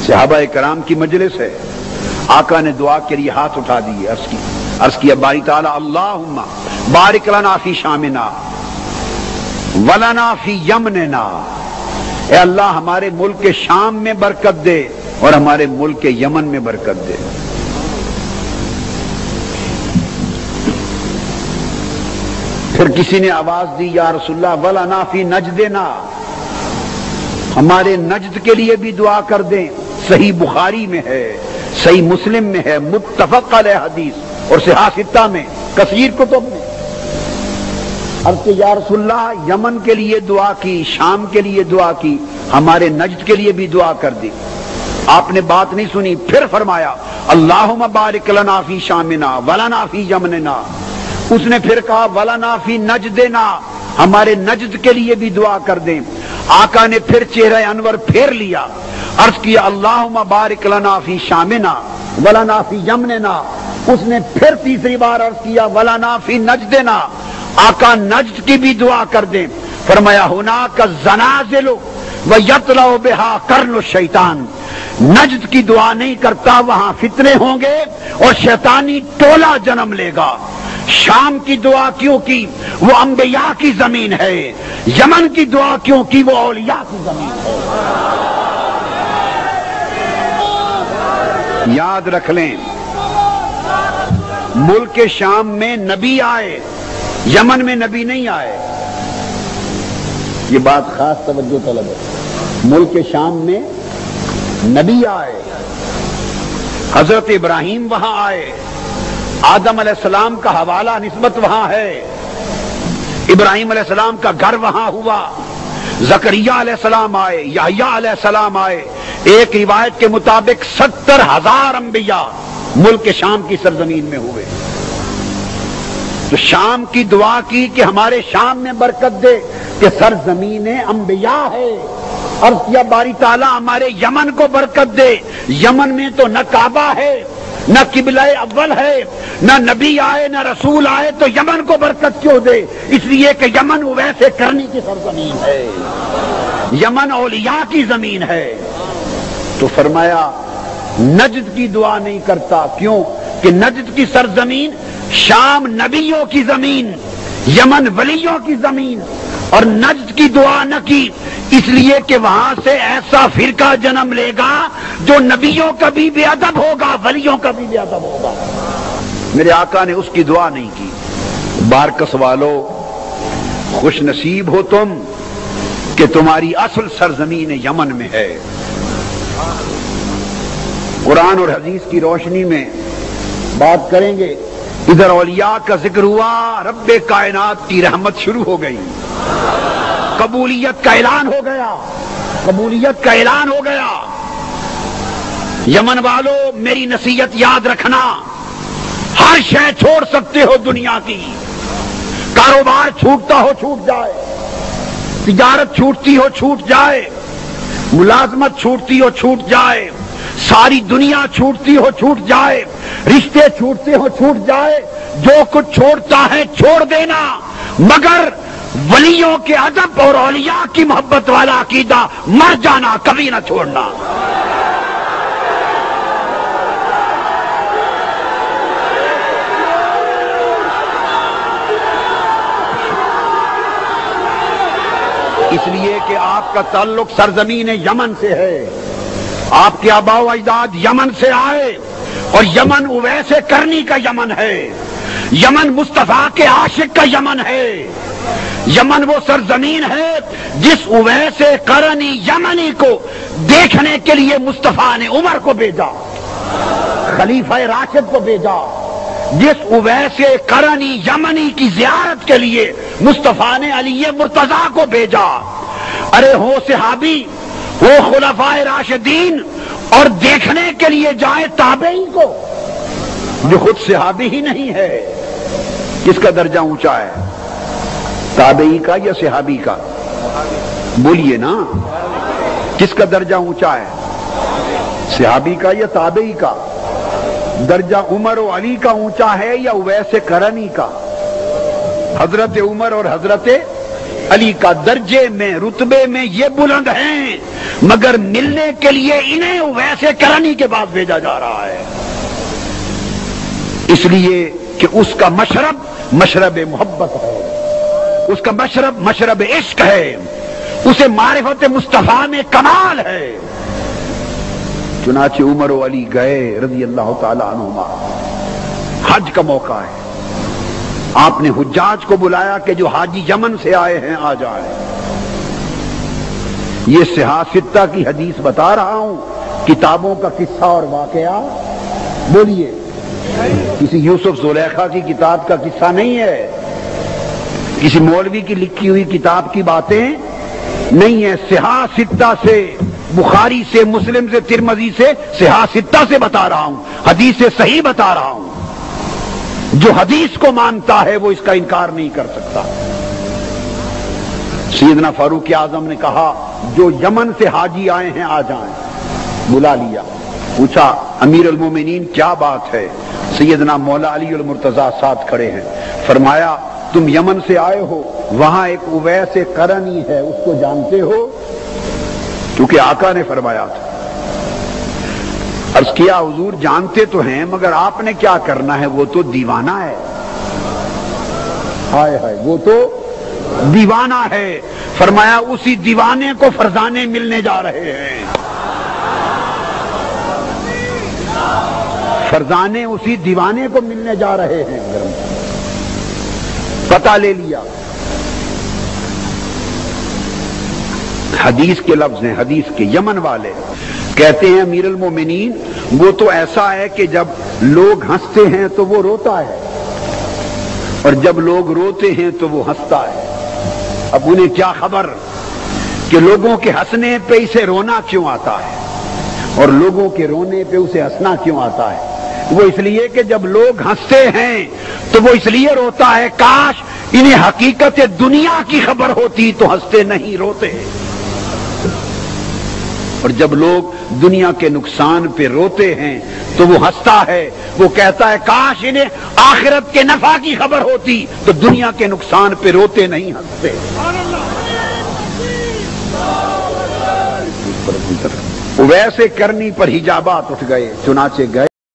صحابہ کرام کی مجلس ہے، آقا نے دعا کے لیے ہاتھ اٹھا دیے، عرض کیا باری تعالی اللہم بارک لنا فی شامنا ولنا فی یمننا، اے اللہ ہمارے ملک کے شام میں برکت دے اور ہمارے ملک کے یمن میں برکت دے۔ پھر کسی نے آواز دی یا رسول اللہ ولنا فی نجدنا، ہمارے نجد کے لیے بھی دعا کر دیں۔ صحیح بخاری میں ہے، صحیح مسلم میں ہے، متفق علیہ حدیث اور صحاح ستہ میں، کثیر کتب میں۔ عرض کہ یا رسول اللہ یمن کے لیے دعا کی، شام کے لیے دعا کی، ہمارے نجد کے لیے بھی دعا کر دی۔ آپ نے بات نہیں سنی، پھر فرمایا اللہم بارک لنا فی شامنا ولنا فی یمننا۔ اس نے پھر کہا ولنا فی نجدنا، ہمارے نجد کے لیے بھی دعا کر دیں۔ آقا نے پھر چہرہ انور پھیر لیا، عرض کیا اللہم بارک لنا فی شامنا ولنا فی یمننا۔ اس نے پھر تیسری بار عرض کیا ولنا فی نجدنا، آقا نجد کی بھی دعا کر دیں۔ فرمایا ہناک الزنازل ویطلع بہا قرن الشیطان، نجد کی دعا نہیں کرتا، وہاں فتنے ہوں گے اور شیطانی ٹولہ جنم لے گا۔ شام کی دعا کیوں کی؟ وہ انبیاء کی زمین ہے۔ یمن کی دعا کیوں کی؟ وہ اولیاء کی زمین ہے۔ یاد رکھ لیں، ملک شام میں نبی آئے، یمن میں نبی نہیں آئے، یہ بات خاص توجہ طلب ہے۔ ملک شام میں نبی آئے، حضرت ابراہیم وہاں آئے، آدم علیہ السلام کا حوالہ نسبت وہاں ہے، ابراہیم علیہ السلام کا گھر وہاں ہوا، زکریا علیہ السلام آئے، یحییٰ علیہ السلام آئے۔ ایک روایت کے مطابق 70,000 انبیاء ملک شام کی سرزمین میں ہوئے۔ تو شام کی دعا کی کہ ہمارے شام میں برکت دے، کہ سرزمین انبیاء ہے۔ عرض کیا باری تعالیٰ ہمارے یمن کو برکت دے، یمن میں تو نہ کعبہ ہے، نہ قبلہ اول ہے، نہ نبی آئے نہ رسول آئے، تو یمن کو برکت کیوں دے؟ اس لیے کہ یمن ویسے کرنے کی سرزمین ہے، یمن اولیاء کی زمین ہے۔ تو فرمایا نجد کی دعا نہیں کرتا، کیوں کہ نجد کی سرزمین شام نبیوں کی زمین، یمن ولیوں کی زمین، اور نجد کی دعا نہ کی اس لیے کہ وہاں سے ایسا فرقہ جنم لے گا جو نبیوں کا بھی بے ادب ہوگا، ولیوں کا بھی بے ادب ہوگا۔ میرے آقا نے اس کی دعا نہیں کی۔ بارکس والو، خوش نصیب ہو تم کہ تمہاری اصل سرزمین یمن میں ہے۔ قرآن اور حدیث کی روشنی میں بات کریں گے۔ ادھر اولیاء کا ذکر ہوا، رب کائنات کی رحمت شروع ہو گئی، قبولیت کا اعلان ہو گیا، قبولیت کا اعلان ہو گیا۔ یمن والو میری نصیحت یاد رکھنا، ہر شے چھوڑ سکتے ہو دنیا کی، کاروبار چھوٹتا ہو چھوٹ جائے، تجارت چھوٹتی ہو چھوٹ جائے، ملازمت چھوٹتی ہو چھوٹ جائے، ساری دنیا چھوٹتی ہو چھوٹ جائے، رشتے چھوٹتے ہو چھوٹ جائے، جو کچھ چھوڑتا ہے چھوڑ دینا، مگر ولیوں کے ادب اور اولیاء کی محبت والا عقیدہ مر جانا کبھی نہ چھوڑنا۔ اس لیے کہ آپ کا تعلق سرزمین یمن سے ہے، آپ کے آباء و اجداد یمن سے آئے، اور یمن اویس کرنی کا یمن ہے، یمن مصطفیٰ کے عاشق کا یمن ہے، یمن وہ سرزمین ہے جس اویس قرنی یمنی کو دیکھنے کے لیے مصطفیٰ نے عمر کو بھیجا، خلیفہ راشد کو بھیجا، جس اویس قرنی یمنی کی زیارت کے لیے مصطفیٰ نے علی مرتضیٰ کو بھیجا۔ ارے ہو صحابی، وہ خلفائے راشدین، اور دیکھنے کے لیے جائے تابعی کو جو خود صحابی ہی نہیں ہے۔ کس کا درجہ اونچا ہے، تابعی کا یا صحابی کا؟ بولیے نا، کس کا درجہ اونچا ہے، صحابی کا یا تابعی کا؟ درجہ عمر و علی کا اونچا ہے یا اویس قرنی کا؟ حضرت عمر اور حضرت علی کا درجے میں، رتبے میں یہ بلند ہیں مگر ملنے کے لیے انہیں ویسے کرنی کے بعد بھیجا جا رہا ہے، اس لیے کہ اس کا مشرب مشرب محبت ہے، اس کا مشرب مشرب عشق ہے، اسے معرفت مصطفیٰ میں کمال ہے۔ چنانچہ عمر و علی گئے رضی اللہ تعالی عنہما، حج کا موقع ہے، آپ نے حجاج کو بلایا کہ جو حاجی یمن سے آئے ہیں آ جائیں۔ یہ صحاح ستہ کی حدیث بتا رہا ہوں، کتابوں کا قصہ اور واقعہ بولیے، کسی یوسف زلیخا کی کتاب کا قصہ نہیں ہے، کسی مولوی کی لکھی ہوئی کتاب کی باتیں نہیں ہے، صحاح ستہ سے، بخاری سے، مسلم سے، ترمذی سے، صحاح ستہ سے بتا رہا ہوں، حدیث سے صحیح بتا رہا ہوں۔ جو حدیث کو مانتا ہے وہ اس کا انکار نہیں کر سکتا۔ سیدنا فاروق اعظم نے کہا جو یمن سے حاجی آئے ہیں آ جائیں، بلا لیا، پوچھا امیر المومنین کیا بات ہے؟ سیدنا مولا علی المرتضیٰ ساتھ کھڑے ہیں، فرمایا تم یمن سے آئے ہو، وہاں ایک اویس قرنی ہے، اس کو جانتے ہو؟ کیونکہ آقا نے فرمایا تھا۔ عرض کیا حضور جانتے تو ہیں مگر آپ نے کیا کرنا ہے، وہ تو دیوانہ ہے۔ ہائے ہائے، وہ تو دیوانہ ہے۔ فرمایا اسی دیوانے کو فرزانے ملنے جا رہے ہیں، فرزانے اسی دیوانے کو ملنے جا رہے ہیں۔ پتہ لے لیا۔ حدیث کے لفظ ہیں، حدیث کے یمن والے کہتے ہیں امیر المومنین وہ تو ایسا ہے کہ جب لوگ ہنستے ہیں تو وہ روتا ہے، اور جب لوگ روتے ہیں تو وہ ہنستا ہے۔ اب انہیں کیا خبر کہ لوگوں کے ہنسنے پہ اسے رونا کیوں آتا ہے اور لوگوں کے رونے پہ اسے ہنسنا کیوں آتا ہے؟ وہ اس لیے کہ جب لوگ ہنستے ہیں تو وہ اس لیے روتا ہے کاش انہیں حقیقت دنیا کی خبر ہوتی تو ہنستے نہیں روتے، اور جب لوگ دنیا کے نقصان پہ روتے ہیں تو وہ ہنستا ہے، وہ کہتا ہے کاش انہیں آخرت کے نفع کی خبر ہوتی تو دنیا کے نقصان پہ روتے نہیں ہنستے۔ ویسے کرنی پر حجابات اٹھ گئے، چنانچہ گئے